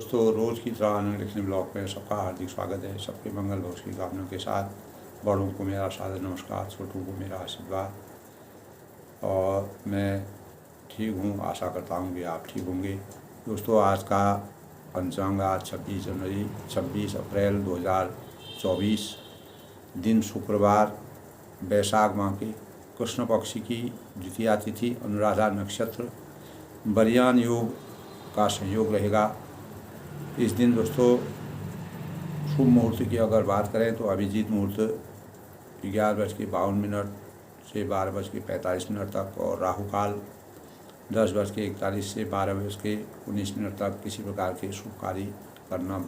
दोस्तों, रोज़ की तरह आनंद लिखने ब्लॉग में सबका हार्दिक स्वागत है। सबके मंगल भविष्य की कामना के साथ बड़ों को मेरा सादर नमस्कार, छोटों को मेरा आशीर्वाद। और मैं ठीक हूँ, आशा करता हूँ कि आप ठीक होंगे। दोस्तों, आज का पंचांग आज 26 अप्रैल 2024, दिन शुक्रवार, वैशाख माह के कृष्ण पक्ष की द्वितीया तिथि, अनुराधा नक्षत्र, बरियान योग का संयोग रहेगा। इस दिन दोस्तों शुभ मुहूर्त की अगर बात करें तो अभिजीत मुहूर्त 11:52 से 12:45 तक, और राहु काल 10:41 से 12:19 तक किसी प्रकार के शुभ कार्य करना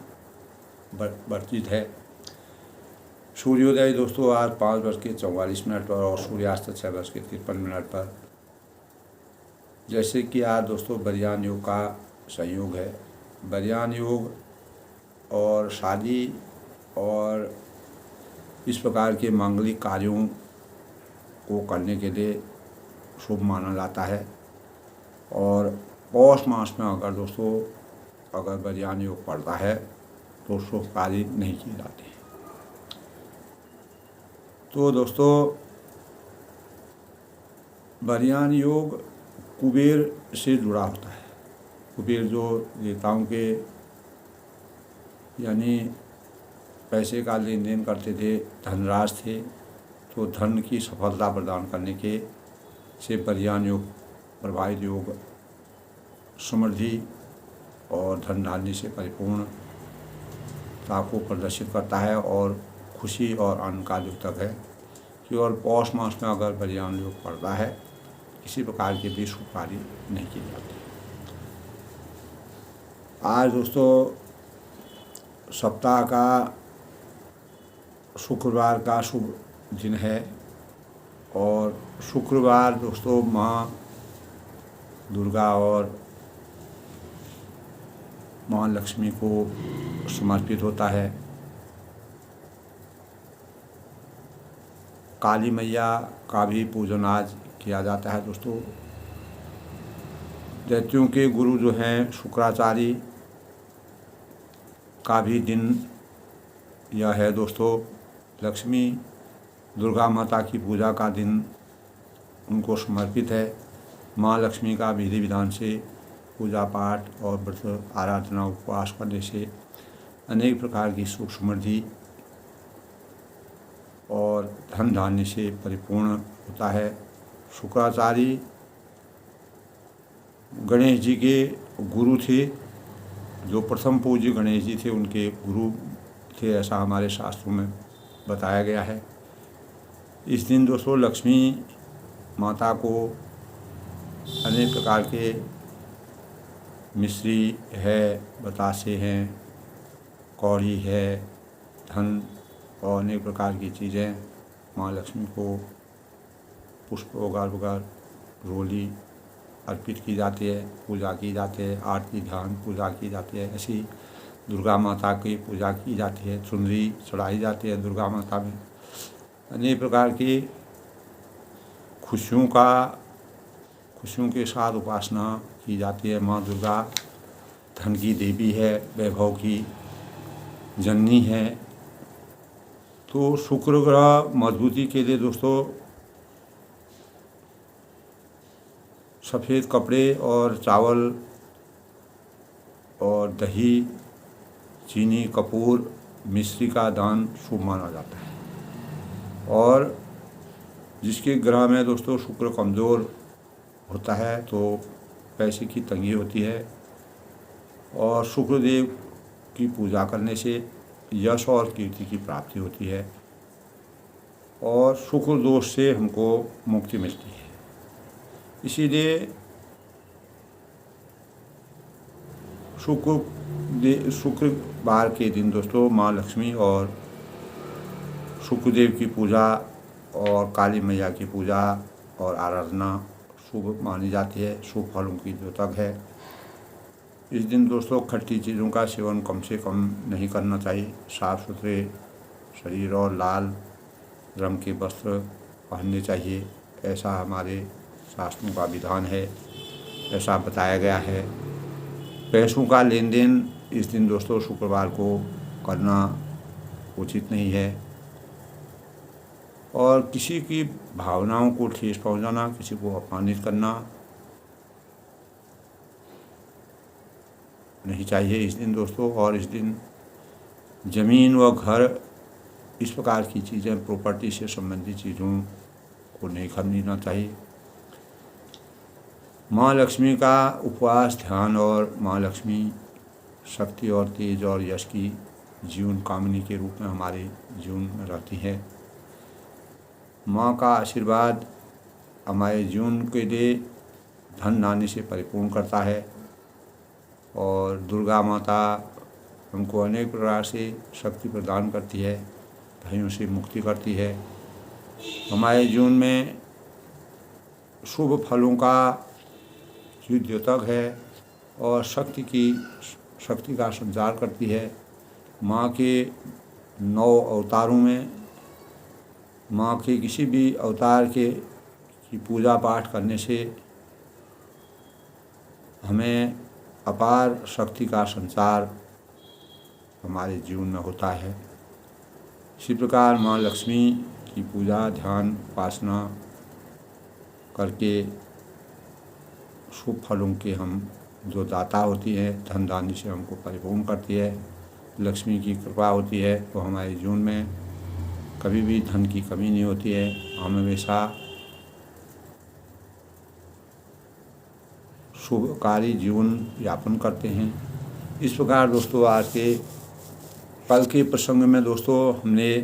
वर्जित है। सूर्योदय दोस्तों आज 5:44 पर और सूर्यास्त 6:53 पर। जैसे कि आज दोस्तों बरियान योग का संयोग है। बरियान योग और शादी और इस प्रकार के मांगलिक कार्यों को करने के लिए शुभ माना जाता है। और पौष मास में अगर बरियान योग पड़ता है तो शुभ कार्य नहीं किए जाते। तो दोस्तों, बरियान योग कुबेर से जुड़ा होता है। कुबेर जो देवताओं के यानी पैसे का लेन देन करते थे, धनराज थे, तो धन की सफलता प्रदान करने के से बरियान योग प्रभावित योग समृद्धि और धन धान्य से परिपूर्णता को प्रदर्शित करता है और खुशी और आनंद का द्योतक है। केवल पौष मास में अगर बरियान योग पड़ता है, किसी प्रकार के भी शुभ कार्य नहीं किए जाते। आज दोस्तों सप्ताह का शुक्रवार का शुभ दिन है, और शुक्रवार दोस्तों माँ दुर्गा और माँ लक्ष्मी को समर्पित होता है। काली मैया का भी पूजन आज किया जाता है। दोस्तों, दैत्यों के गुरु जो हैं शुक्राचार्य का भी दिन यह है। दोस्तों, लक्ष्मी दुर्गा माता की पूजा का दिन उनको समर्पित है। माँ लक्ष्मी का विधि विधान से पूजा पाठ और व्रत आराधना उपवास करने से अनेक प्रकार की सुख समृद्धि और धन धान्य से परिपूर्ण होता है। शुक्राचार्य गणेश जी के गुरु थे, जो प्रथम पूज्य गणेश जी थे उनके गुरु थे, ऐसा हमारे शास्त्रों में बताया गया है। इस दिन दोस्तों लक्ष्मी माता को अनेक प्रकार के मिश्री है, बतासे हैं, कौड़ी है, धन और अनेक प्रकार की चीज़ें माँ लक्ष्मी को पुष्प वगैरह रोली अर्पित की जाती है, पूजा की जाती है, आरती ध्यान पूजा की जाती है। ऐसी दुर्गा माता की पूजा की जाती है, चुनरी चढ़ाई जाती है दुर्गा माता में। अनेक प्रकार की खुशियों के साथ उपासना की जाती है। माँ दुर्गा धन की देवी है, वैभव की जननी है। तो शुक्र ग्रह मजबूती के लिए दोस्तों सफ़ेद कपड़े और चावल और दही, चीनी, कपूर, मिश्री का दान शुभ माना जाता है। और जिसके ग्रह में दोस्तों शुक्र कमज़ोर होता है तो पैसे की तंगी होती है, और शुक्रदेव की पूजा करने से यश और कीर्ति की प्राप्ति होती है, और शुक्र दोष से हमको मुक्ति मिलती है। इसीलिए शुक्रवार के दिन दोस्तों माँ लक्ष्मी और शुक्रदेव की पूजा और काली मैया की पूजा और आराधना शुभ मानी जाती है, शुभ फलों की द्योतक है। इस दिन दोस्तों खट्टी चीज़ों का सेवन कम से कम नहीं करना चाहिए। साफ सुथरे शरीर और लाल रंग के वस्त्र पहनने चाहिए, ऐसा हमारे शास्त्रों का विधान है, ऐसा बताया गया है। पैसों का लेन देन इस दिन दोस्तों शुक्रवार को करना उचित नहीं है। और किसी की भावनाओं को ठेस पहुंचाना, किसी को अपमानित करना नहीं चाहिए इस दिन दोस्तों। और इस दिन ज़मीन व घर, इस प्रकार की चीज़ें, प्रॉपर्टी से संबंधित चीज़ों को नहीं खरीदना चाहिए। माँ लक्ष्मी का उपवास, ध्यान और माँ लक्ष्मी शक्ति और तेज और यश की जीवन कामिनी के रूप में हमारे जीवन में रहती है। माँ का आशीर्वाद हमारे जीवन के लिए धन धान्य से परिपूर्ण करता है। और दुर्गा माता हमको अनेक प्रकार से शक्ति प्रदान करती है, भयों से मुक्ति करती है। हमारे जीवन में शुभ फलों का जो द्योतक है और शक्ति का संचार करती है। माँ के 9 अवतारों में माँ के किसी भी अवतार की पूजा पाठ करने से हमें अपार शक्ति का संचार हमारे जीवन में होता है। इसी प्रकार माँ लक्ष्मी की पूजा, ध्यान, उपासना करके शुभ फलों के हम जो दाता होती है, धन धान्य से हमको परिपूर्ण करती है, लक्ष्मी की कृपा होती है, तो हमारे जीवन में कभी भी धन की कमी नहीं होती है। हम हमेशा शुभकारी जीवन यापन करते हैं। इस प्रकार दोस्तों आज के कल के प्रसंग में दोस्तों हमने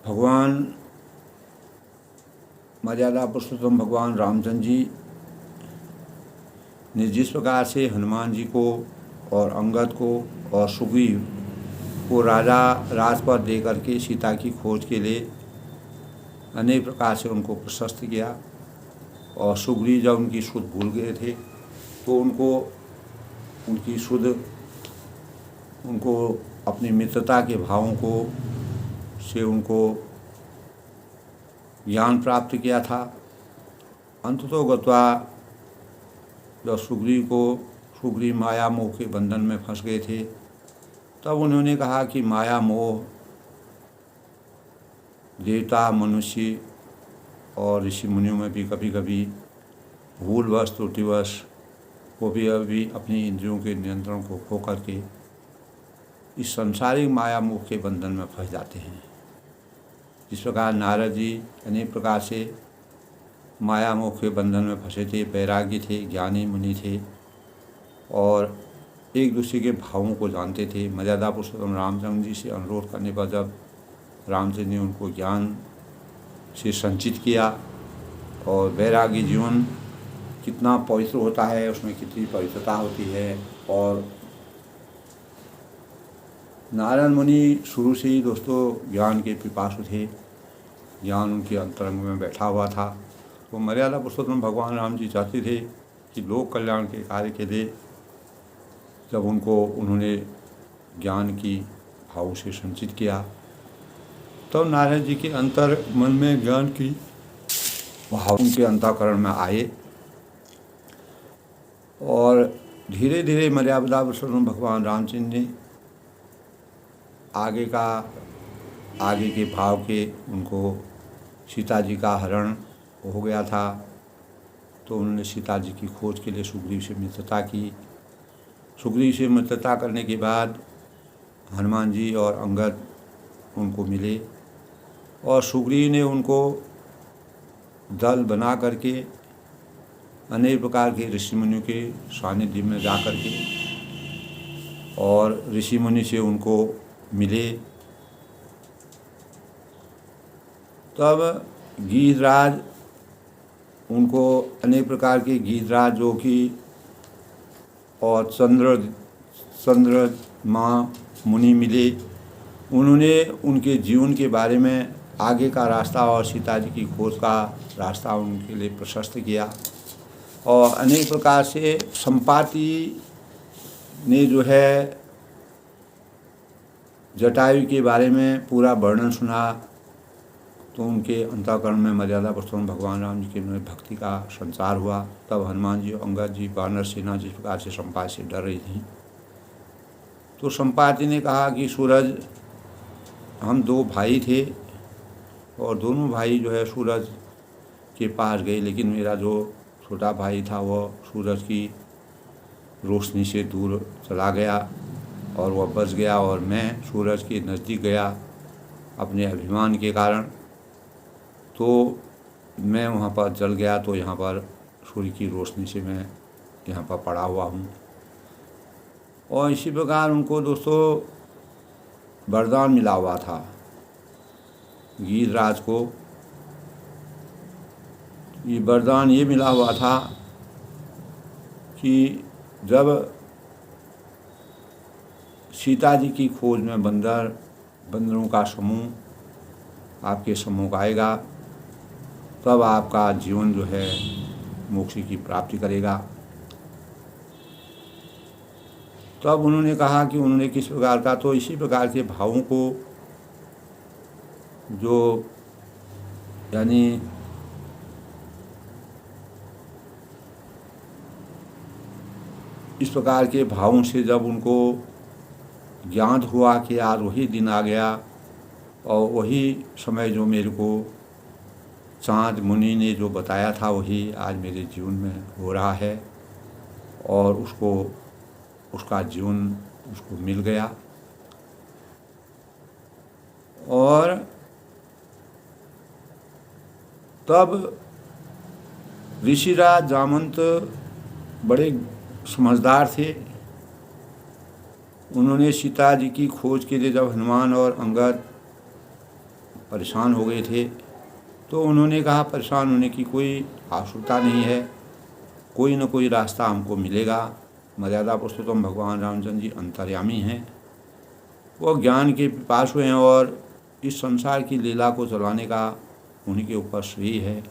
भगवान मर्यादा पुरुषोत्तम भगवान रामचंद्र जी ने जिस प्रकार से हनुमान जी को और अंगद को और सुग्रीव को राजा राजपद दे करके सीता की खोज के लिए अनेक प्रकार से उनको प्रशस्त किया। और सुग्रीव जब उनकी सुध भूल गए थे तो उनको अपनी मित्रता के भावों से उनको ज्ञान प्राप्त किया था। अंततो गत्वा जब सुग्रीव माया मोह के बंधन में फंस गए थे, तब उन्होंने कहा कि माया मोह देवता, मनुष्य और ऋषि मुनियों में भी कभी कभी भूलवश, त्रुटिवश वो भी अभी अपनी इंद्रियों के नियंत्रण को खो करके इस सांसारिक माया मोह के बंधन में फंस जाते हैं। जिस प्रकार नारद जी अनेक प्रकार से माया मोह के बंधन में फंसे थे, वैरागी थे, ज्ञानी मुनि थे और एक दूसरे के भावों को जानते थे। मर्यादा पुरुषोत्तम रामचंद्र जी से अनुरोध करने पर जब रामचंद्र ने उनको ज्ञान से संचित किया और वैरागी जीवन कितना पवित्र होता है, उसमें कितनी पवित्रता होती है। और नारायण मुनि शुरू से ही दोस्तों ज्ञान के पिपासु थे, ज्ञान उनके अंतरंग में बैठा हुआ था। तो मर्यादा पुरुषोत्तम भगवान राम जी चाहते थे कि लोक कल्याण के कार्य के लिए जब उन्होंने ज्ञान की भाव से संचित किया, तब नारायण जी के अंतर मन में ज्ञान की भाव उनके अंतःकरण में आए और धीरे धीरे मर्यादा पुरुषोत्तम भगवान रामचंद्र ने आगे के भाव के उनको सीता जी का हरण हो गया था, तो उन्होंने सीता जी की खोज के लिए सुग्रीव से मित्रता की। सुग्रीव से मित्रता करने के बाद हनुमान जी और अंगद उनको मिले और सुग्रीव ने उनको दल बना करके अनेक प्रकार के ऋषि मुनियों के सानिध्य में जा कर के और ऋषि मुनि से उनको मिले। तब गीधराज उनको अनेक प्रकार के गीधराज जो कि और चंद्रमा मुनि मिले। उन्होंने उनके जीवन के बारे में आगे का रास्ता और सीता जी की खोज का रास्ता उनके लिए प्रशस्त किया और अनेक प्रकार से संपाति ने जो है जटायु के बारे में पूरा वर्णन सुना तो उनके अंतःकरण में मर्यादा पुरुषोत्तम भगवान राम जी के में भक्ति का संचार हुआ। तब हनुमान जी और अंगद जी वानर सेना जिस प्रकार से संपाति से डर रही थी, तो संपाति ने कहा कि सूरज, हम 2 भाई थे और दोनों भाई जो है सूरज के पास गए, लेकिन मेरा जो छोटा भाई था वह सूरज की रोशनी से दूर चला गया और वह बच गया, और मैं सूरज के नज़दीक गया अपने अभिमान के कारण, तो मैं वहाँ पर जल गया। तो यहाँ पर सूर्य की रोशनी से मैं यहाँ पर पड़ा हुआ हूँ। और इसी प्रकार उनको दोस्तों वरदान मिला हुआ था गीधराज को। ये वरदान ये मिला हुआ था कि जब सीता जी की खोज में बंदरों का समूह आपके सम्मुख आएगा, तब आपका जीवन जो है मोक्ष की प्राप्ति करेगा। तब उन्होंने कहा कि उन्होंने किस प्रकार का, तो इसी प्रकार के भावों को जो यानी इस प्रकार के भावों से जब उनको ज्ञात हुआ कि आज वही दिन आ गया और वही समय जो मेरे को चाँद मुनि ने जो बताया था वही आज मेरे जीवन में हो रहा है, और उसका जीवन उसको मिल गया। और तब ऋषिराज जामवंत बड़े समझदार थे। उन्होंने सीता जी की खोज के लिए जब हनुमान और अंगद परेशान हो गए थे, तो उन्होंने कहा परेशान होने की कोई आवश्यकता नहीं है, कोई न कोई रास्ता हमको मिलेगा। मर्यादा पुरुषोत्तम भगवान रामचंद्र जी अंतर्यामी हैं, वो ज्ञान के पिपासु हैं और इस संसार की लीला को चलाने का उन्हीं के ऊपर श्रेय है।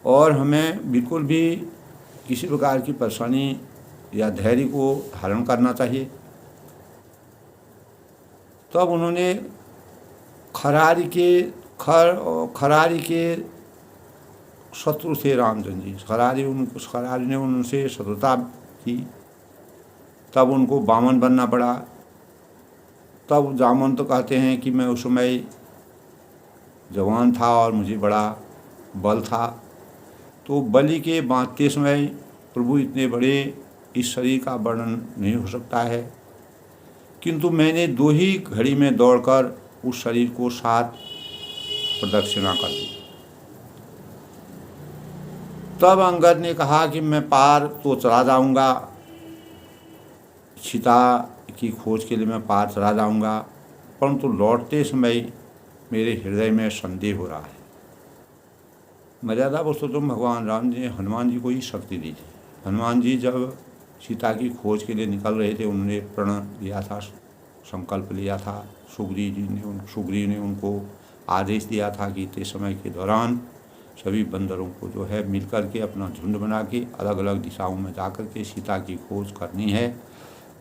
और हमें बिल्कुल भी किसी प्रकार की परेशानी या धैर्य को धारण करना चाहिए। तब उन्होंने खरारी के शत्रु थे रामचंद्र जी, खरारी ने उनसे शत्रुता की, तब उनको वामन बनना पड़ा। तब जामवंत तो कहते हैं कि मैं उस समय जवान था और मुझे बड़ा बल था, तो बलि के बांधते समय प्रभु इतने बड़े इस शरीर का वर्णन नहीं हो सकता है, किंतु मैंने 2 ही घड़ी में दौड़कर उस शरीर को 7 प्रदक्षिणा कर दी। तब अंगद ने कहा कि मैं पार तो चला जाऊंगा, सीता की खोज के लिए मैं पार चला जाऊंगा, परंतु लौटते समय मेरे हृदय में संदेह हो रहा है। मर्यादा पुरुषोत्तम भगवान राम जी ने हनुमान जी को ही शक्ति दी थी। हनुमान जी जब सीता की खोज के लिए निकल रहे थे, उन्होंने प्रण लिया था, संकल्प लिया था। सुग्रीव ने उनको आदेश दिया था कि इतने समय के दौरान सभी बंदरों को जो है मिलकर के अपना झुंड बना के अलग अलग दिशाओं में जाकर के सीता की खोज करनी है।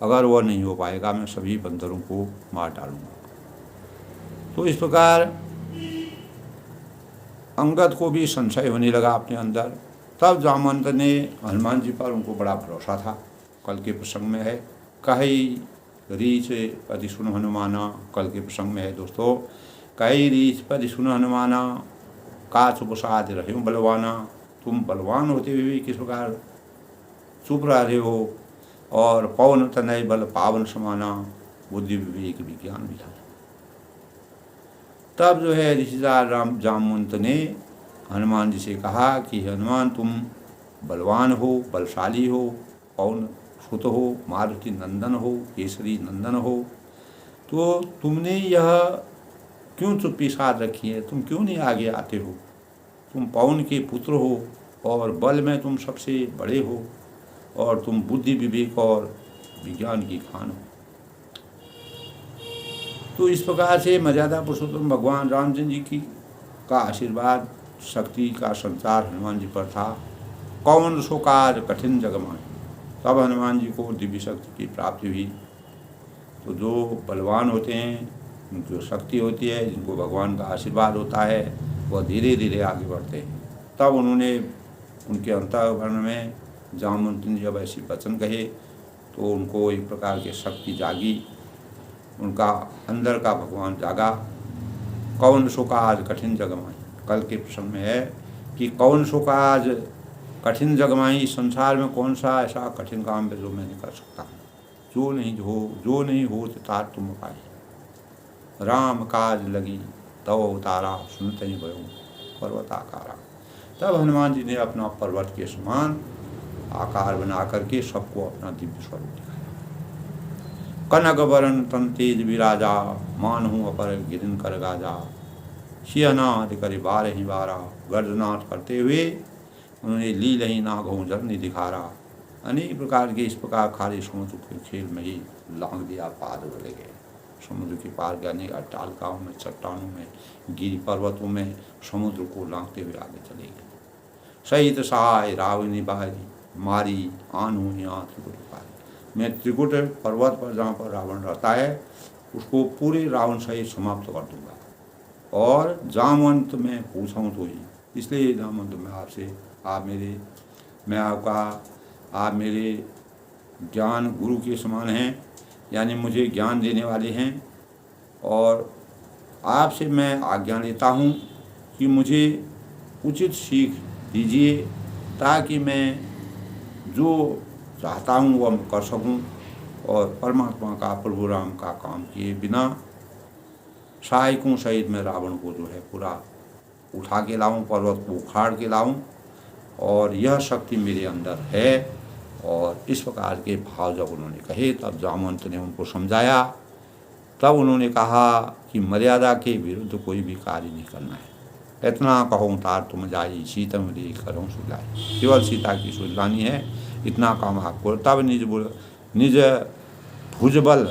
अगर वह नहीं हो पाएगा मैं सभी बंदरों को मार डालूंगा। तो इस प्रकार अंगद को भी संशय होने लगा अपने अंदर। तब जामवंत ने हनुमान जी पर उनको बड़ा भरोसा था। कल के प्रसंग में है, कही रीछ पति सुन हनुमाना, कल के प्रसंग में है दोस्तों, कही रीछ पति सुन हनुमाना, का चुप साध रहे हो बलवाना। तुम बलवान होते हुए भी किस प्रकार चुप रह रहे हो, और पवन तनय बल पावन समाना, बुद्धि विवेक विज्ञान विधान। तब जो है ऋषिराज जामवंत ने हनुमान जी से कहा कि हनुमान तुम बलवान हो, बलशाली हो, पवन सुत हो, मारुति नंदन हो, केसरी नंदन हो, तो तुमने यह क्यों चुप्पी साध रखी है? तुम क्यों नहीं आगे आते हो? तुम पवन के पुत्र हो और बल में तुम सबसे बड़े हो, और तुम बुद्धि विवेक और विज्ञान की खान हो। तो इस प्रकार से मर्यादा पुरुषोत्तम भगवान रामचंद्र जी की का आशीर्वाद, शक्ति का संचार हनुमान जी पर था। कौन सो कार्य कठिन जगमान, तब हनुमान जी को दिव्य शक्ति की प्राप्ति हुई। तो जो बलवान होते हैं उनकी जो शक्ति होती है, जिनको भगवान का आशीर्वाद होता है, वह धीरे धीरे आगे बढ़ते हैं। तब उन्होंने उनके अंतःकरण में जामवंत ने जब ऐसी वचन कहे तो उनको एक प्रकार की शक्ति जागी, उनका अंदर का भगवान जागा। कौन सो का आज कठिन जगमाई, कल के प्रसंग में है कि कौन सो का आज कठिन जगमाई, संसार में कौन सा ऐसा कठिन काम है जो मैं नहीं कर सकता हूँ। जो नहीं हो तार तुम पाई, राम काज लगी तव उतारा, सुनते ही भयो पर्वताकारा। तब हनुमान जी ने अपना पर्वत के समान आकार बना करके सबको अपना दिव्य स्वरूप दिखाया। कनक वरण तन तेज विराजा, मानहु अपर गिरिन कर गाजा, सियनाद करे बारह ही बारा, गर्जनाथ करते हुए उन्होंने लील ही नागों जरनी दिखारा। अनेक प्रकार के इस प्रकार खारे समुद्र के खेल में ही लांग दिया, पार चले गए। समुद्र के पार के अनेक अट्टालिकाओं में, चट्टानों में, गिरी पर्वतों में समुद्र को लांघते हुए आगे चले गए। सहित सहाय रावणी बाई, मारी आनू यहाँ त्रिकुट पारी। मैं त्रिकुट पर्वत पर जहाँ पर रावण रहता है उसको पूरे रावण सहित समाप्त कर दूंगा। और जामवंत में पूछूँ तो ही, इसलिए जामवंत में आपसे आप मेरे ज्ञान गुरु के समान हैं, यानी मुझे ज्ञान देने वाले हैं। और आपसे मैं आज्ञा लेता हूँ कि मुझे उचित सीख दीजिए ताकि मैं जो चाहता हूँ वह कर सकूँ और परमात्मा का, प्रभु राम का काम किए बिना सहायकों सहित मैं रावण को जो है पूरा उठा के लाऊं, पर्वत को उखाड़ के लाऊं। और यह शक्ति मेरे अंदर है। और इस प्रकार के भाव जब उन्होंने कहे तब जामवंत ने उनको समझाया। तब उन्होंने कहा कि मर्यादा के विरुद्ध कोई भी कार्य नहीं करना है। इतना कहूँ तार तुम जाई, सीता मेरी करूँ सुलाई। केवल सीता की सुलगानी है, इतना काम आपको। तब निज भुजबल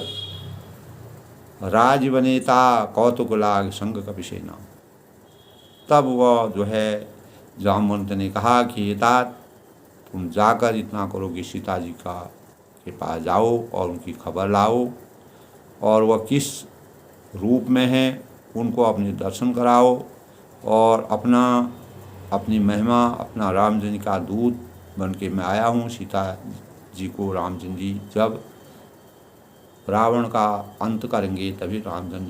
राज बनेता, कौतुक लाग संग कपिसेना। तब वह जो है जामवंत ने कहा कि तात तुम जाकर इतना करो कि सीता जी के पास जाओ और उनकी खबर लाओ, और वह किस रूप में है उनको अपने दर्शन कराओ, और अपनी महिमा, अपना रामचंद्र का दूत बन के मैं आया हूँ। सीता जी को रामचंद्र जी जब रावण का अंत करेंगे तभी रामचंद्र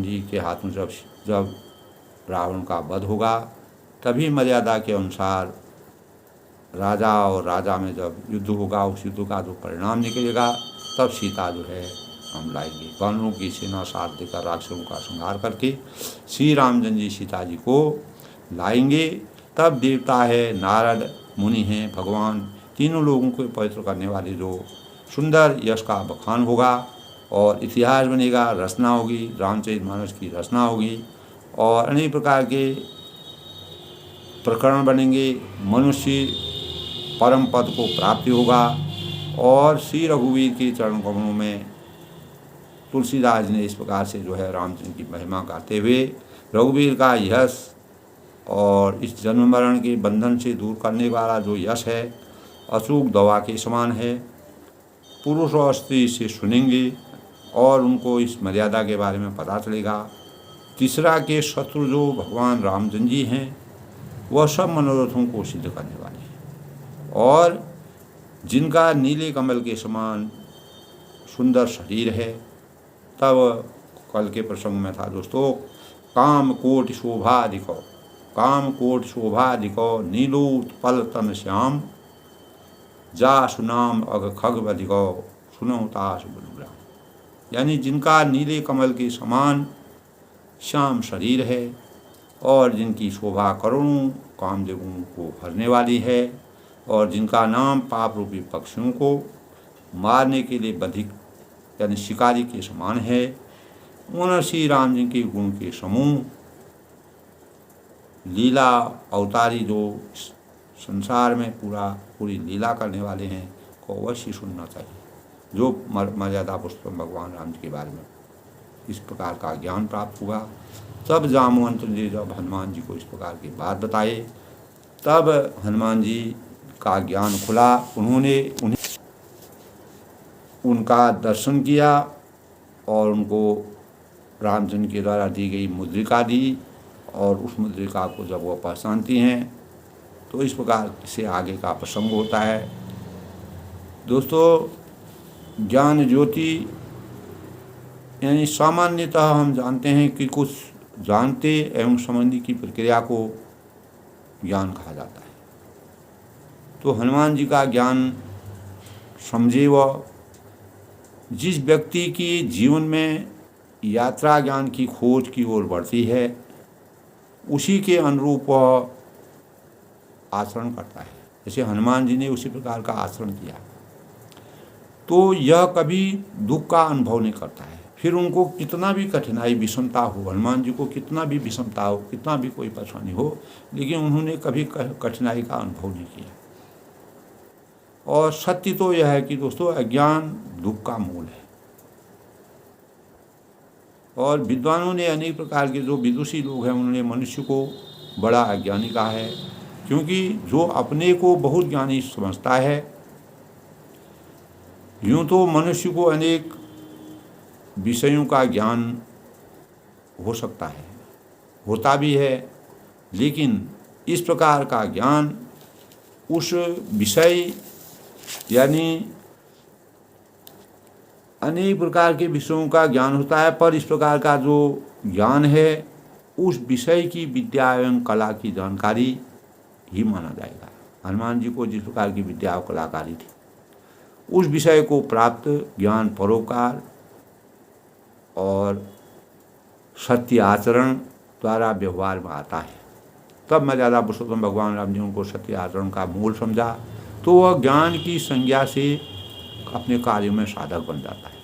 जी के हाथों जब रावण का वध होगा, तभी मर्यादा के अनुसार राजा और राजा में जब युद्ध होगा, उस युद्ध का जो परिणाम निकलेगा तब सीता जो है हम लाएंगे। वानरों की सेना साथ देकर राक्षसों का संहार करके श्री रामचंद्र जी सीता जी को लाएंगे। तब देवता है, नारद मुनि हैं, भगवान, तीनों लोगों को पवित्र करने वाले जो सुंदर यश का बखान होगा और इतिहास बनेगा, रचना होगी, रामचरितमानस की रचना होगी और अनेक प्रकार के प्रकरण बनेंगे। मनुष्य परम पद को प्राप्ति होगा। और श्री रघुवीर के चरण कमलों में तुलसीदास ने इस प्रकार से जो है रामचंद्र की महिमा गाते हुए रघुवीर का यश और इस जन्म मरण के बंधन से दूर करने वाला जो यश है अचूक दवा के समान है। पुरुष और स्त्री इसे सुनेंगे और उनको इस मर्यादा के बारे में पता चलेगा। तीसरा के शत्रु जो भगवान रामचंद्र जी हैं वह सब मनोरथों को सिद्ध करने वाले हैं और जिनका नीले कमल के समान सुंदर शरीर है। तब कल के प्रसंग में था दोस्तों, काम कोटि शोभा दिखो नीलोत्पल तन श्याम, जा सुनाम अग खग बधिको सुनो तास बुलग्राम। यानी जिनका नीले कमल के समान श्याम शरीर है और जिनकी शोभा करोड़ों कामदेवों को भरने वाली है और जिनका नाम पाप रूपी पक्षियों को मारने के लिए बधिक यानी शिकारी के समान है, उन श्री राम जी के गुण के समूह लीला अवतारी जो संसार में पूरी लीला करने वाले हैं को अवश्य सुनना चाहिए। जो मर्यादा पुरुषोत्तम भगवान राम जी के बारे में इस प्रकार का ज्ञान प्राप्त हुआ। तब जामवंत जी जब हनुमान जी को इस प्रकार की बात बताए तब हनुमान जी का ज्ञान खुला। उन्होंने उनका दर्शन किया और उनको रामचंद्र के द्वारा दी गई मुद्रिका दी, और उस मुद्रिका को जब वो पहचानती हैं तो इस प्रकार से आगे का प्रसंग होता है। दोस्तों, ज्ञान ज्योति यानी सामान्यतः हम जानते हैं कि कुछ जानते एवं समझने की प्रक्रिया को ज्ञान कहा जाता है। तो हनुमान जी का ज्ञान समझे व जिस व्यक्ति की जीवन में यात्रा ज्ञान की खोज की ओर बढ़ती है उसी के अनुरूप वह आचरण करता है। जैसे हनुमान जी ने उसी प्रकार का आचरण किया तो यह कभी दुख का अनुभव नहीं करता है। फिर उनको कितना भी कठिनाई विषमता हो, हनुमान जी को कितना भी विषमता हो, कितना भी कोई परेशानी हो, लेकिन उन्होंने कभी कठिनाई का अनुभव नहीं किया। और सत्य तो यह है कि दोस्तों, अज्ञान दुख का मूल है। और विद्वानों ने अनेक प्रकार के जो विदुषी लोग हैं उन्होंने मनुष्य को बड़ा अज्ञानी कहा है, क्योंकि जो अपने को बहुत ज्ञानी समझता है, यूँ तो मनुष्य को अनेक विषयों का ज्ञान हो सकता है, होता भी है, लेकिन इस प्रकार का ज्ञान उस विषय यानी अनेक प्रकार के विषयों का ज्ञान होता है, पर इस प्रकार का जो ज्ञान है उस विषय की विद्या एवं कला की जानकारी ही माना जाएगा। हनुमान जी को जिस प्रकार की विद्या और कलाकारी थी, उस विषय को प्राप्त ज्ञान परोपकार और सत्य आचरण द्वारा व्यवहार में आता है। तब मर्यादा पुरुषोत्तम भगवान राम जी उनको सत्य आचरण का मूल समझा, तो वह ज्ञान की संज्ञा से अपने कार्यों में साधक बन जाता है।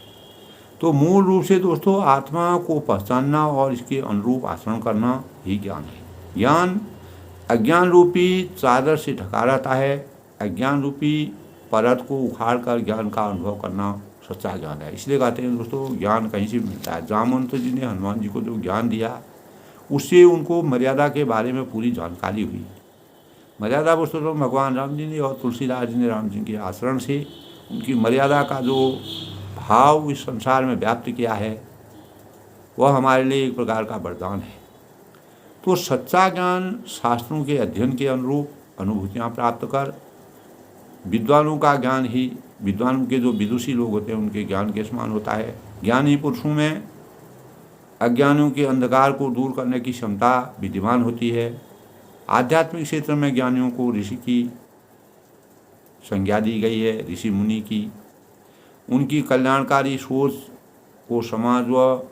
तो मूल रूप से दोस्तों, आत्मा को पहचानना और इसके अनुरूप आचरण करना ही ज्ञान है। ज्ञान अज्ञान रूपी चादर से ढका रहता है। अज्ञान रूपी परत को उखाड़ कर ज्ञान का अनुभव करना सच्चा ज्ञान है। इसलिए कहते हैं दोस्तों, ज्ञान कहीं से मिलता है। जामवंत जी ने हनुमान जी को जो ज्ञान दिया उससे उनको मर्यादा के बारे में पूरी जानकारी हुई। मर्यादा पुरुषोत्तम भगवान राम जी ने और तुलसीदास जी ने राम जी के आचरण से उनकी मर्यादा का जो भाव इस संसार में व्याप्त किया है वह हमारे लिए एक प्रकार का वरदान है। तो सच्चा ज्ञान शास्त्रों के अध्ययन के अनुरूप अनुभूतियाँ प्राप्त कर विद्वानों का ज्ञान ही, विद्वानों के जो विदुषी लोग होते हैं उनके ज्ञान के समान होता है। ज्ञानी पुरुषों में अज्ञानियों के अंधकार को दूर करने की क्षमता विद्यमान होती है। आध्यात्मिक क्षेत्र में ज्ञानियों को ऋषि की संज्ञा दी गई है, ऋषि मुनि की। उनकी कल्याणकारी सोच को समाज व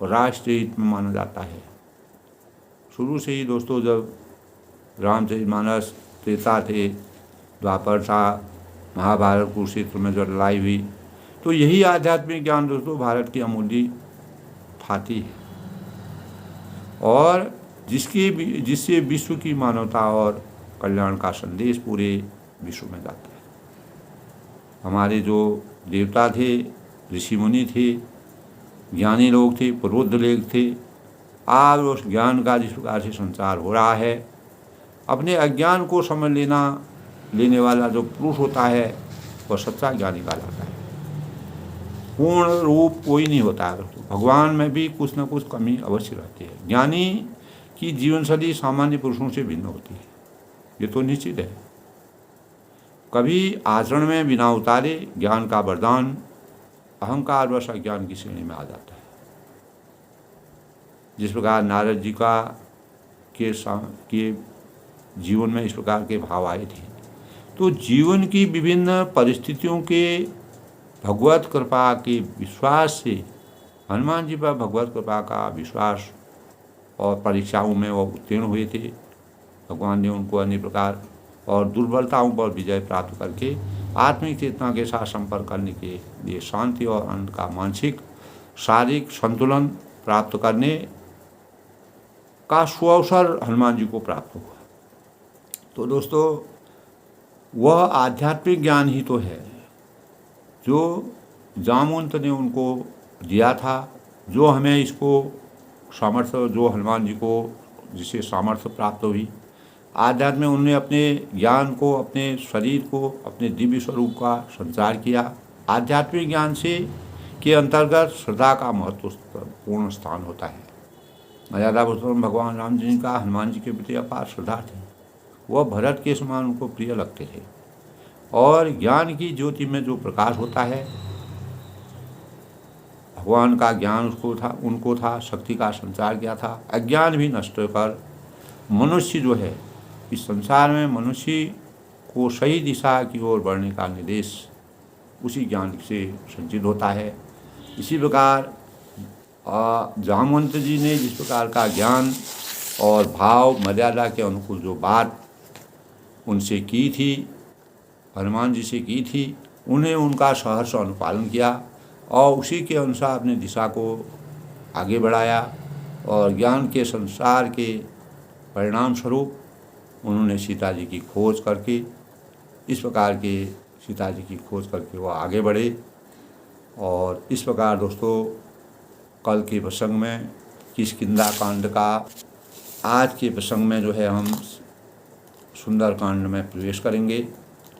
राष्ट्र हित में माना जाता है। शुरू से ही दोस्तों, जब रामचरितमानस त्रेता थे, द्वापर था, महाभारत कुरुक्षेत्र में जो लड़ाई हुई, तो यही आध्यात्मिक ज्ञान दोस्तों भारत की अमूल्य थाती है और जिससे विश्व की मानवता और कल्याण का संदेश पूरे विश्व में जाता है। हमारे जो देवता थे, ऋषि मुनि थे, ज्ञानी लोग थे, प्रबुद्ध लोग थे, आज उस ज्ञान का जिस प्रकार से संचार हो रहा है, अपने अज्ञान को समझ लेने वाला जो पुरुष होता है वह सच्चा ज्ञानी कहलाता है। पूर्ण रूप कोई नहीं होता है दोस्तों, भगवान में भी कुछ न कुछ कमी अवश्य रहती है। ज्ञानी की जीवनशैली सामान्य पुरुषों से भिन्न होती है, ये तो निश्चित है। कभी आचरण में बिना उतारे ज्ञान का वरदान अहंकार व अज्ञान की श्रेणी में आ जाता है। जिस प्रकार नारद जी के जीवन में इस प्रकार के भाव आए थे, तो जीवन की विभिन्न परिस्थितियों के भगवत कृपा के विश्वास से हनुमान जी पर भगवत कृपा का विश्वास और परीक्षाओं में वो उत्तीर्ण हुए थे। भगवान ने उनको अनेक प्रकार और दुर्बलताओं पर विजय प्राप्त करके आत्मिक चेतना के साथ संपर्क करने के लिए शांति और आनंद का मानसिक शारीरिक संतुलन प्राप्त करने का सुअवसर हनुमान जी को प्राप्त हुआ। तो दोस्तों, वह आध्यात्मिक ज्ञान ही तो है जो जामवंत ने उनको दिया था, जो हमें इसको सामर्थ्य, जो हनुमान जी को जिसे सामर्थ्य प्राप्त हुई। आध्यात्म में उन्होंने अपने ज्ञान को, अपने शरीर को, अपने दिव्य स्वरूप का संचार किया। आध्यात्मिक ज्ञान से के अंतर्गत श्रद्धा का महत्वपूर्ण स्थान होता है। मर्यादा पुरुषोत्तम भगवान राम जी का हनुमान जी के प्रति अपार श्रद्धा थी। वह भरत के समान उनको प्रिय लगते थे और ज्ञान की ज्योति में जो प्रकाश होता है, भगवान का ज्ञान उनको था, शक्ति का संचार किया था। अज्ञान भी नष्ट कर मनुष्य जो है, इस संसार में मनुष्य को सही दिशा की ओर बढ़ने का निर्देश उसी ज्ञान से संचित होता है। इसी प्रकार जामवंत जी ने जिस प्रकार का ज्ञान और भाव मर्यादा के अनुकूल जो बात उनसे की थी, हनुमान जी से की थी, उन्हें उनका सहर्ष अनुपालन किया और उसी के अनुसार अपनी दिशा को आगे बढ़ाया और ज्ञान के संसार के परिणाम स्वरूप उन्होंने सीता जी की खोज करके, इस प्रकार के सीता जी की खोज करके वो आगे बढ़े। और इस प्रकार दोस्तों, कल के प्रसंग में किष्किंधा कांड का आज के प्रसंग में जो है हम सुंदर कांड में प्रवेश करेंगे।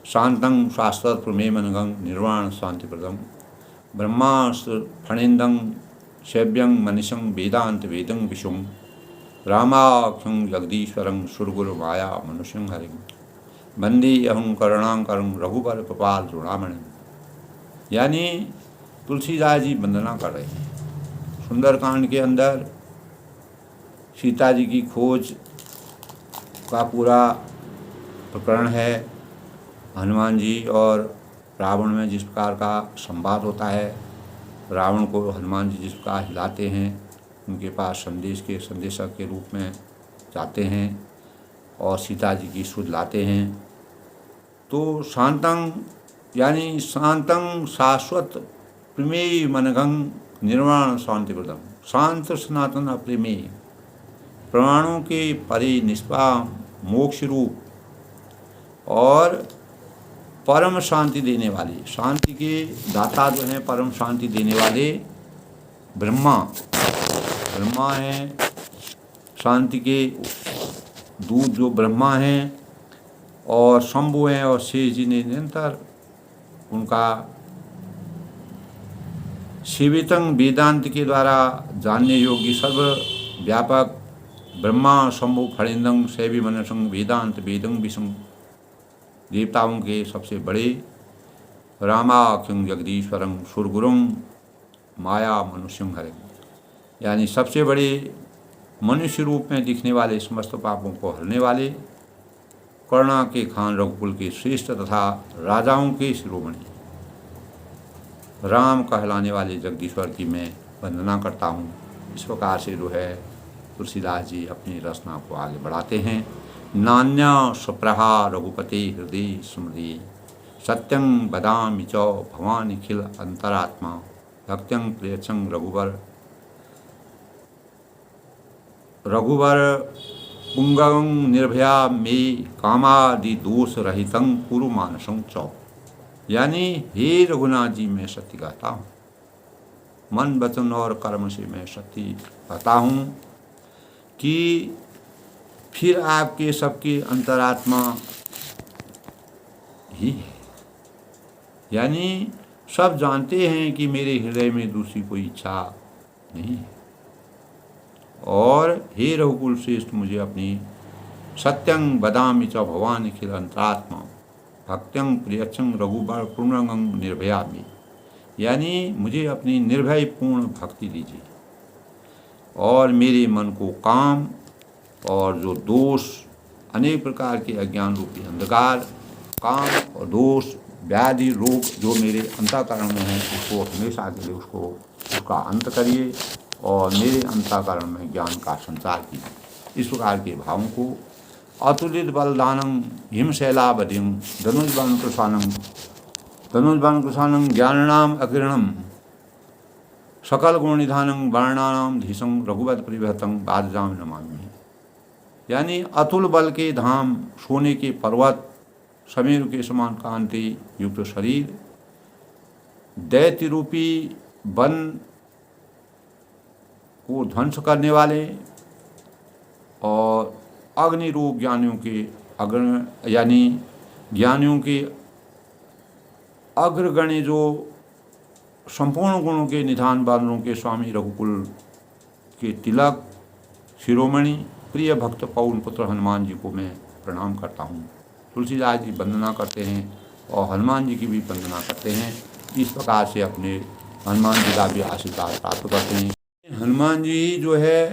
शांतं शास्त्र प्रमेमनगं निर्वाण शांतिप्रदं ब्रह्मास्त्र फणेन्दं शैव्यं मनीषं वेदांत वेदं विशुं रामाख्यं जगदीश्वरं सुरगुरु माया मनुष्यं हरिं वंदे अहं करुणाकरं रघुबर कृपाल चूड़ामणि। यानी तुलसीदास जी वंदना कर रहे हैं। सुंदरकांड के अंदर सीता जी की खोज का पूरा प्रकरण है। हनुमान जी और रावण में जिस प्रकार का संवाद होता है, रावण को हनुमान जी जिस प्रकार हिलाते हैं, उनके पास संदेशक के रूप में जाते हैं और सीता जी की सुध लाते हैं। तो शांतं यानी शांतं शाश्वत प्रमेय मनगं निर्वाण शांतिप्रदम, शांत सनातन अप्रमेय, प्राणों के परे निष्पाम मोक्ष रूप और परम शांति देने वाले, शांति के दाता जो हैं, परम शांति देने वाले ब्रह्मा हैं। शांति के दूत जो ब्रह्मा हैं और शंभु हैं और शेष जी ने निरंतर उनका शिवितं वेदांत के द्वारा जानने योग्य सर्व व्यापक ब्रह्मा शंभु फणेन्दं शैवी मनसं वेदांत वेदं विषं, देवताओं के सबसे बड़े रामाख्यं जगदीश्वरं सुरगुरुं माया मनुष्यं हरिं, यानी सबसे बड़े मनुष्य रूप में दिखने वाले, समस्त पापों को हरने वाले, करुणा के खान रघुकुल के श्रेष्ठ तथा राजाओं के शिरोमणि राम कहलाने वाले जगदीश्वर की मैं वंदना करता हूँ। इस प्रकार से जो है तुलसीदास जी अपनी रचना को आगे बढ़ाते हैं। नान्या स्वप्रहा रघुपते हृदय स्मृति सत्यं बदामि च भवानि खिल अंतरात्मा भक्त्यं प्रियचं रघुवर पुंगं निर्भया मे कामादि दोष रहितं कुरु मानसं च। यानी हे रघुनाथ जी, मैं सत्य कहता हूँ, मन वचन और कर्म से मैं सत्य कहता हूँ कि फिर आपके सबके अंतरात्मा ही है। यानी सब जानते हैं कि मेरे हृदय में दूसरी कोई इच्छा नहीं है। और हे रघुकुल श्रेष्ठ, मुझे अपनी सत्यं बदामि च भवान अखिल अंतरात्मा भक्त्यं प्रियचं रघुबर पूर्णंगं निर्भयामि, यानी मुझे अपनी निर्भय पूर्ण भक्ति दीजिए और मेरे मन को काम और जो दोष, अनेक प्रकार के अज्ञान रूपी अंधकार, काम और दोष, व्याधि, रोग जो मेरे अंतःकरण में हैं, उसको हमेशा के लिए उसका अंत करिए और मेरे अंतःकरण में ज्ञान का संचार कीजिए। इस प्रकार के भावों को अतुलित बलदानं हिमशैलावधिं धनुर्बाण कृशानं ज्ञानानाम अकिरणं सकल गुणनिधानं वर्णानाम धीशं रघुवत परिवहतं बादजाम नमामि। यानी अतुल बल के धाम, सोने के पर्वत, समीर के समान कांति युक्त शरीर, दैत्य रूपी वन को ध्वंस करने वाले और अग्नि रूप ज्ञानियों के ज्ञानियों के अग्रगण्य जो संपूर्ण गुणों के निधान बानरों के स्वामी रघुकुल के तिलक शिरोमणि प्रिय भक्त पवन पुत्र हनुमान जी को मैं प्रणाम करता हूँ। तुलसीदास जी वंदना करते हैं और हनुमान जी की भी वंदना करते हैं। इस प्रकार से अपने हनुमान जी का भी आशीर्वाद प्राप्त करते हैं। हनुमान जी जो है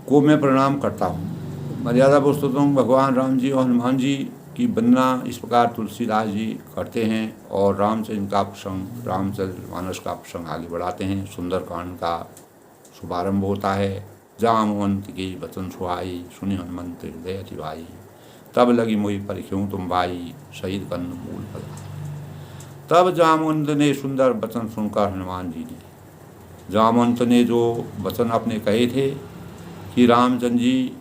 को मैं प्रणाम करता हूँ। मर्यादा पुरुषोत्तम भगवान राम जी और हनुमान जी की वंदना इस प्रकार तुलसीदास जी करते हैं और रामचंद्र का प्रसंग, रामचंद्र मानस का प्रसंग आगे बढ़ाते हैं। सुंदरकांड का शुभारंभ होता है। जामवंत की वचन सुहाई, सुनि हनुमंत हृदय अति भाई, तब लगी मोहि परिख्यूं तुम भाई, शहीद कन्न मूल फल। तब जामवंत ने सुंदर वचन सुनकर हनुमान जी ने, जामवंत ने जो वचन अपने कहे थे कि रामचंद्र जी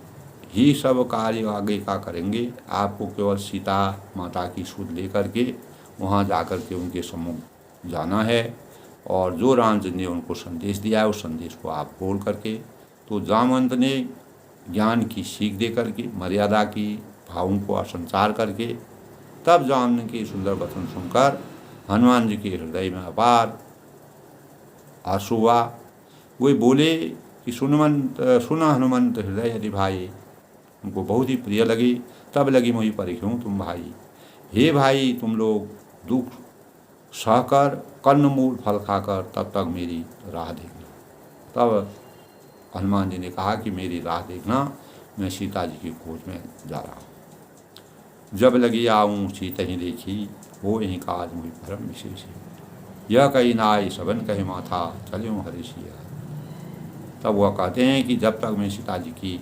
ही सब कार्य आगे का करेंगे, आपको केवल सीता माता की सुध लेकर के वहाँ जाकर के उनके सम्मुख जाना है और जो रामचंद्र ने उनको संदेश दिया है उस संदेश को आप बोल करके। तो जामवंत ने ज्ञान की सीख दे करके, मर्यादा की भावों को संचार करके, तब जामवंत के सुंदर वचन सुनकर हनुमान जी के हृदय में अपार आंसू हुआ। वे बोले कि सुना हनुमंत हृदय यदि भाई, उनको बहुत ही प्रिय लगी। तब लगी मोहि परिख्यूं तुम भाई, हे भाई तुम लोग दुख सहकर कन्नमूल फल खाकर तब तक मेरी राह देखना। तब हनुमान जी ने कहा कि मेरी राह देखना, मैं सीता जी की खोज में जा रहा हूँ। जब लगी आऊँ सीता ही देखी, वो यहीं काज मुझ परम विशेष यह कही नाई सबन कहे माथा, चले हरि सिया। तब वह कहते हैं कि जब तक मैं सीता जी की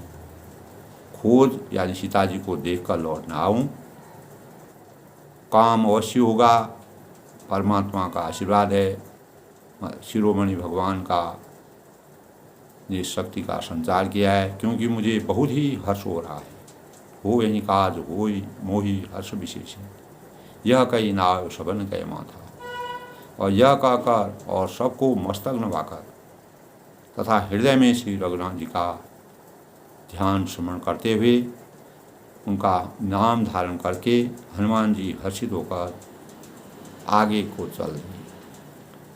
खोज यानी सीता जी को देख कर लौट ना आऊँ, काम अवश्य होगा। परमात्मा का आशीर्वाद है, शिरोमणि भगवान का ने शक्ति का संचार किया है, क्योंकि मुझे बहुत ही हर्ष हो रहा है। हो यही काज होई मोही हर्ष विशेष है, यह कही नाव सबन कहे माथा। और यह कहकर और सबको मस्तक नवाकर तथा हृदय में श्री रघुनाथ जी का ध्यान स्मरण करते हुए उनका नाम धारण करके हनुमान जी हर्षित होकर आगे को चल दिए।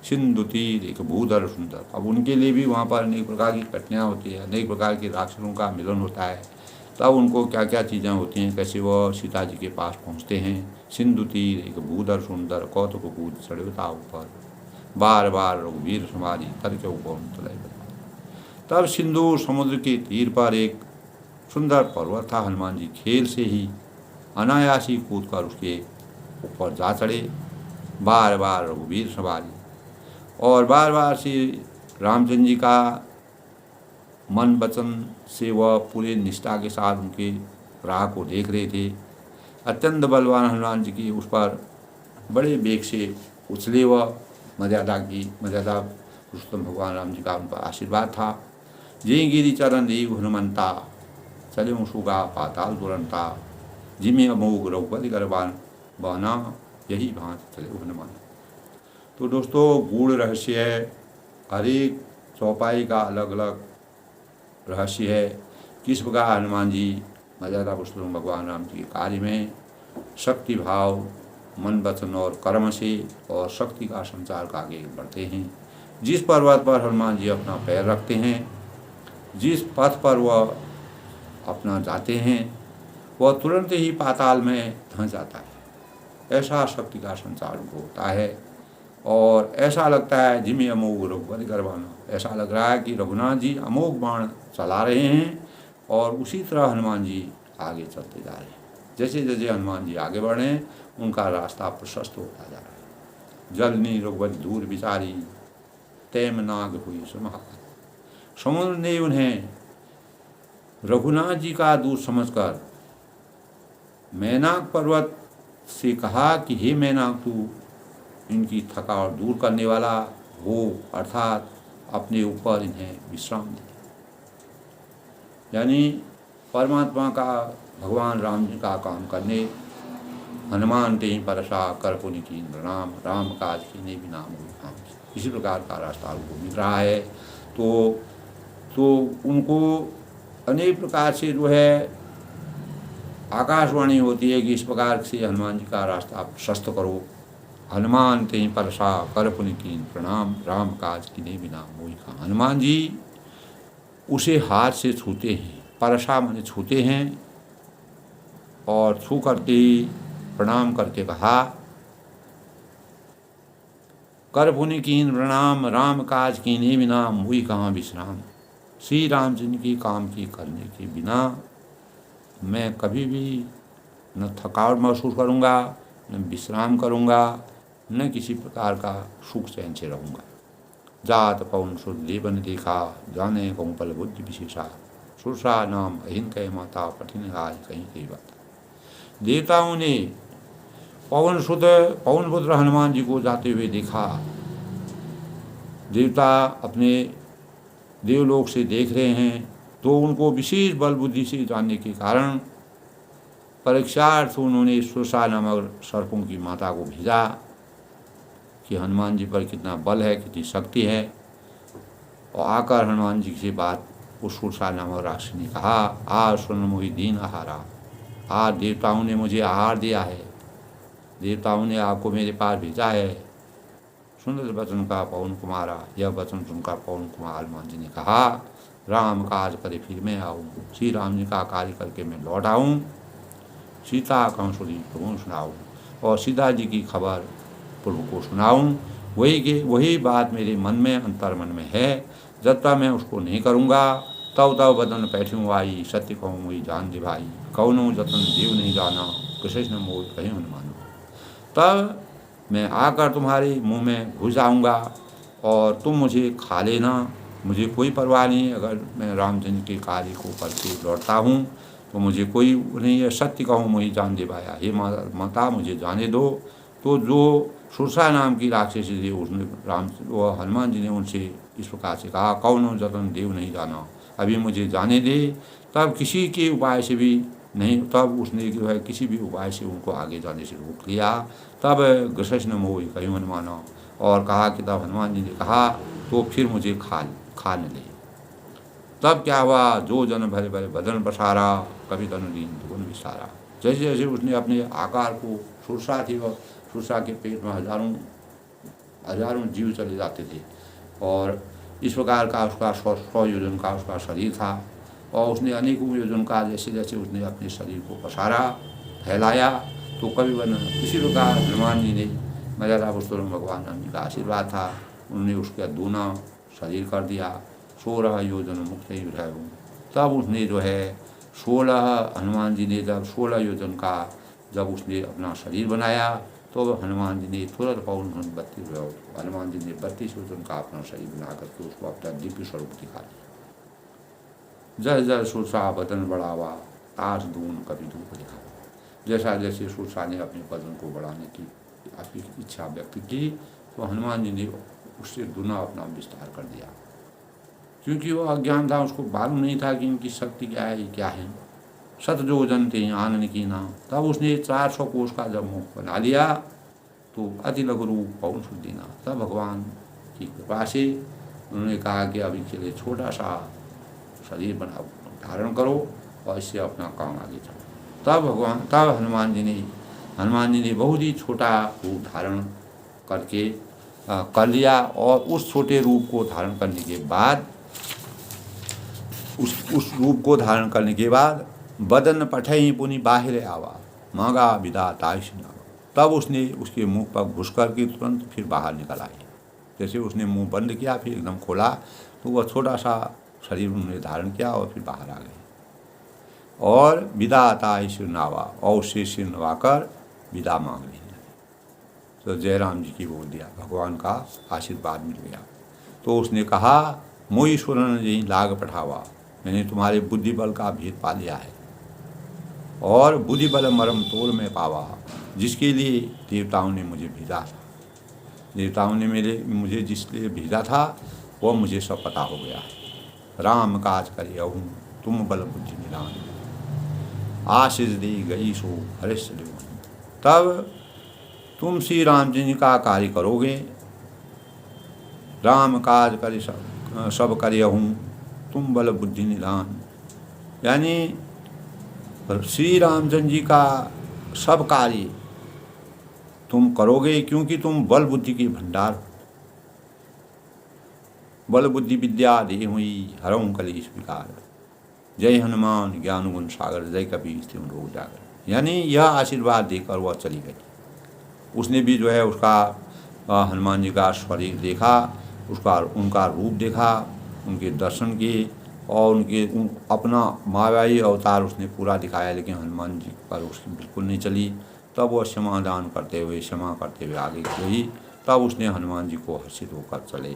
सिंधु तीर एक भूधर सुंदर। अब उनके लिए भी वहाँ पर अनेक प्रकार की घटनाएँ होती है, अनेक प्रकार के राक्षसों का मिलन होता है। तब उनको क्या क्या चीज़ें होती हैं, कैसे वह सीता जी के पास पहुँचते हैं। सिंधु तीर एक भूधर सुंदर, कौतुक कूद चढ़ता ऊपर, बार बार रघुवीर समारी करके ऊपर। तब सिंधु समुद्र के तीर पर एक सुंदर पर्वत था। हनुमान जी खेल से ही अनायासी कूद कर उसके ऊपर जा चढ़े। बार बार रघुवीर सवारी, और बार बार श्री रामचंद्र जी का मन वचन से वह पूरे निष्ठा के साथ उनके राह को देख रहे थे। अत्यंत बलवान हनुमान जी की उस पर बड़े वेग से उछले वह मर्यादा पुरुषोत्तम भगवान राम जी का उन पर आशीर्वाद था। जय गिरी चरण देव हनुमंता, चले सुगा पाताल तुरंता, जिमे अमोघ रघुपति गरबान बहना, यही भांत चले हनुमान। तो दोस्तों गूढ़ रहस्य है, हर एक चौपाई का अलग अलग रहस्य है। किस प्रकार हनुमान जी मर्यादा पुरुषोत्तम भगवान राम जी के कार्य में शक्ति भाव मन वचन और कर्म से और शक्ति का संचार का आगे बढ़ते हैं। जिस पर्वत पर हनुमान जी अपना पैर रखते हैं, जिस पथ पर वह अपना जाते हैं, वह तुरंत ही पाताल में धंस जाता है। ऐसा शक्ति का संचार होता है और ऐसा लगता है जिमे अमोघ रघुपति गरबाना, ऐसा लग रहा है कि रघुनाथ जी अमोघ बाण चला रहे हैं और उसी तरह हनुमान जी आगे चलते जा रहे हैं। जैसे जैसे हनुमान जी आगे बढ़ रहे हैं उनका रास्ता प्रशस्त होता जा रहा है। जलनी रघुपति दूर विचारी, तैम नाग हुई समाप्त। समुद्र ने उन्हें रघुनाथ जी का दूर समझकर मैनाक पर्वत से कहा कि हे मैनाक, तू इनकी थकावट दूर करने वाला हो, अर्थात अपने ऊपर इन्हें विश्राम दे। यानी परमात्मा का, भगवान राम जी का काम करने हनुमान ते परसा कर पुनि कीन प्रणाम, राम काज कीने भी नाम हुई काम। इसी प्रकार का रास्ता उनको मिल रहा है। तो उनको अनेक प्रकार से जो है आकाशवाणी होती है कि इस प्रकार से हनुमान जी का रास्ता आप प्रशस्त करो। हनुमान ते परसा कर पुनि कीन प्रणाम, राम काज किने बिना मोहि कहाँ। हनुमान जी उसे हाथ से छूते हैं, परसा माने छूते हैं, और छू करके प्रणाम करके कहा, कर पुनि कीन प्रणाम, राम काज कीने बिना मोहि कहाँ विश्राम। श्री राम जी की काम की करने के बिना मैं कभी भी न थकावट महसूस करूँगा, न विश्राम करूँगा, न किसी प्रकार का सुख चैन से रहूँगा। जात पवन सुर देवन देखा, जाने कहूँ पल बुद्धि विशेषा। सुरसा नाम अहिन कह माता, कठिन आज कहीं कही बात। देवताओं ने पवन पुत्र हनुमान जी को जाते हुए देखा। देवता अपने देवलोक से देख रहे हैं, तो उनको विशेष बल बुद्धि से जानने के कारण परीक्षार्थ उन्होंने सुरसा नामक सर्पों की माता को भेजा कि हनुमान जी पर कितना बल है, कितनी शक्ति है। और आकर हनुमान जी से बात उस सुरसा नामक राक्षस ने कहा, आज सुन मोहि दीन आहारा, आज देवताओं ने मुझे आहार दिया है, देवताओं ने आपको मेरे पास भेजा है। सुंदर वचन का पवन कुमारा, यह वचन सुनकर पवन कुमार हनुमान जी ने कहा, राम काज करे फिर मैं आऊँ। श्री राम जी का कार्य करके मैं लौट आऊँ, सीता कहूँ सुनी प्रभु सुनाऊँ, और सीता जी की खबर प्रभु को सुनाऊँ। वही बात मेरे मन में, अंतर मन में है। जब तक मैं उसको नहीं करूँगा, तब तब बदन पैठूँ आई, सत्य कहूँ मुझे जान दे भाई। कौनो जतन देव नहीं जाना, कृष्ण मोह कहीं हनुमान। तब मैं आकर तुम्हारे मुंह में घुस जाऊँगा और तुम मुझे खा लेना, मुझे कोई परवाह नहीं। अगर मैं रामचंद्र के कार्य को करके लौटता हूँ तो मुझे कोई नहीं है। सत्य कहूँ मुझे जान दे पाया, हे माता मुझे जाने दो। तो जो सुरसा नाम की राक्षसी थी, उसने वो हनुमान जी ने उनसे इस प्रकार से कहा, कौनो जतन देव नहीं जाना, अभी मुझे जाने दे। तब किसी के उपाय से भी नहीं, तब उसने जो है किसी भी उपाय से उनको आगे जाने से रोक लिया। तब कृष्ण मोह कहीं हनुमाना, और कहा कि तब हनुमान जी ने कहा, तो फिर मुझे खा न ले। तब क्या हुआ, जो जन भरे भरे बदन पसारा, कभी तन दीन दुगुन विसारा। जैसे जैसे उसने अपने आकार को, सुरसा थी वह, सुरसा के पेट में हजारों जीव चले जाते थे, और इस प्रकार का उसका 100 योजन का उसका शरीर था। और उसने अनेकों योजन का जैसे जैसे उसने अपने शरीर को पसारा, फैलाया, तो कभी वन इसी प्रकार हनुमान जी ने मर्यादा पुरुषोत्तम भगवान राम जी का आशीर्वाद था, उन्होंने उसका दूना शरीर कर दिया। 16 योजन मुक्त ही रहा हूँ। तब उसने जो है 16 हनुमान जी ने जब 16 योजन का जब उसने अपना शरीर बनाया, तो हनुमान जी ने तुरंत पवन 32 हनुमान जी ने 32 योजन का अपना शरीर बना करके उसको अपना दिव्य स्वरूप दिखा दिया। जय जय सुरसा बदन बढ़ावा, ताज दून कभी धूप दिखावा। जैसा जैसे सुरसा ने अपने बदन को बढ़ाने की अपनी इच्छा व्यक्त की, तो हनुमान जी ने उससे दुना अपना विस्तार कर दिया। क्योंकि वो अज्ञान था, उसको मालूम नहीं था कि इनकी शक्ति क्या है, क्या है। सत जो जनते आनंद की ना, तब उसने 400 कोष का जब मुख बना लिया, तो अति लघु रूप पवन सुदीना। तब भगवान की कृपा से उन्होंने कहा कि अभी के लिए छोटा सा शरीर बना धारण करो और इससे अपना काम आगे चलो। तब हनुमान जी ने बहुत ही छोटा रूप धारण करके कर लिया, और उस छोटे रूप को धारण करने के बाद उस रूप को धारण करने के बाद बदन पठई पुनि बाहिर आवा, मांगा विदा ताइश नावा। तब उसने उसके मुंह पर घुस करके तुरंत फिर बाहर निकल आई। जैसे उसने मुंह बंद किया फिर एकदम खोला, तो वह छोटा सा शरीर उन्होंने धारण किया और फिर बाहर आ गए। और विदा आता शिव नावा, और उससे सिर नवाकर विदा मांग ली। तो जयराम जी की बोल दिया, भगवान का आशीर्वाद मिल गया। तो उसने कहा, मोई सुरन जी लाग पठावा, मैंने तुम्हारे बुद्धि बल का भेद पा लिया है, और बुद्धि बल मरम तोल में पावा, जिसके लिए देवताओं ने मुझे भेजा था। देवताओं ने मुझे जिसलिए भेजा था वो मुझे सब पता हो गया है। राम काज करिए हूँ, तुम बल बुद्धि निदान, आशीष दी गई सो हरिश देव। तब तुम श्री राम जी का कार्य करोगे, राम काज करे सब करिए हूँ, तुम बल बुद्धि निदान। यानी श्री रामचंद्र जी का सब कार्य तुम करोगे, क्योंकि तुम बल बुद्धि के भंडार हो। बल बुद्धि विद्या दे हुई हरऊं कलेश विकार। जय हनुमान ज्ञान गुण सागर, जय कबीर तिहुँ लोक जागर। यानी यह आशीर्वाद देकर वह चली गई। उसने भी जो है उसका हनुमान जी का शरीर देखा, उनका रूप देखा, उनके दर्शन किए और अपना मायावी अवतार उसने पूरा दिखाया, लेकिन हनुमान जी पर उसकी बिल्कुल नहीं चली। तब वह क्षमा करते हुए आगे गई। तब उसने हनुमान जी को हर्षित होकर चले,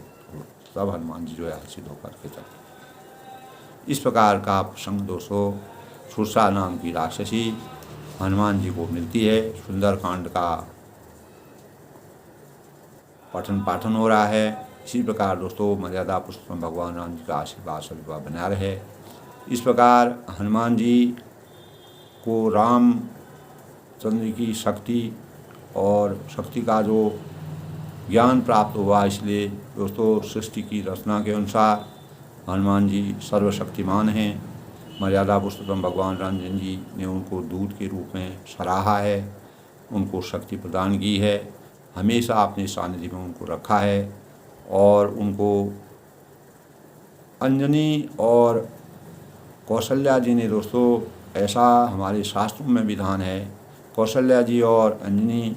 तब हनुमान जी जो है हर्षित होकर के चले। इस प्रकार का प्रसंग दोस्तों सुरसा नाम की राक्षसी हनुमान जी को मिलती है। सुंदरकांड का पठन पाठन हो रहा है। इसी प्रकार दोस्तों मर्यादा पुरुषोत्तम भगवान राम जी का आशीर्वाद सभी पर बना रहे। इस प्रकार हनुमान जी को रामचंद्र की शक्ति और शक्ति का जो ज्ञान प्राप्त हुआ, इसलिए दोस्तों सृष्टि की रचना के अनुसार हनुमान जी सर्वशक्तिमान हैं। मर्यादा पुरुषोत्तम भगवान राम जी ने उनको दूत के रूप में सराहा है, उनको शक्ति प्रदान की है, हमेशा अपने सानिध्य में उनको रखा है। और उनको अंजनी और कौशल्या जी ने दोस्तों, ऐसा हमारे शास्त्रों में विधान है, कौशल्या जी और अंजनी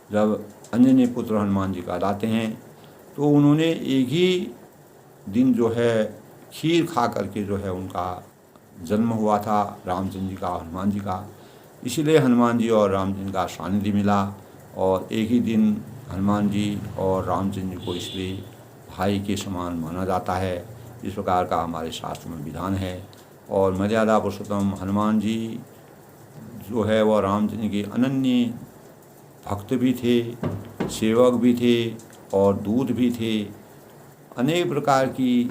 जब अंजनी पुत्र हनुमान जी कहलाते हैं, तो उन्होंने एक ही दिन जो है खीर खा करके जो है उनका जन्म हुआ था, रामचंद्र जी का और हनुमान जी का। इसीलिए हनुमान जी और रामचंद्र का सानिध्य मिला और एक ही दिन हनुमान जी और रामचंद्र जी को इसलिए भाई के समान माना जाता है। इस प्रकार का हमारे शास्त्र में विधान है। और मर्यादा पुरुषोत्तम हनुमान जी जो है वह रामचंद्र के अनन्य भक्त भी थे, सेवक भी थे और दूत भी थे। अनेक प्रकार की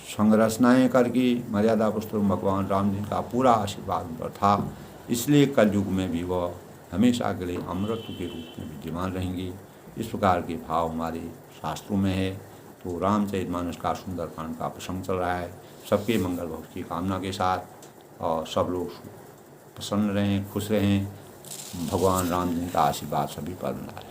संरचनाएँ करके मर्यादा पुरुषोत्तम भगवान राम जी का पूरा आशीर्वाद उन पर था। इसलिए कलयुग में भी वह हमेशा के लिए अमृत के रूप में विद्यमान रहेंगे। इस प्रकार के भाव हमारे शास्त्रों में है। तो रामचरितमानस का सुंदरकांड का प्रसंग चल रहा है। सबके मंगल भक्त की कामना के साथ और सब लोग प्रसन्न रहें, खुश रहें। भगवान राम जी का आशीर्वाद सभी पर बना रहे।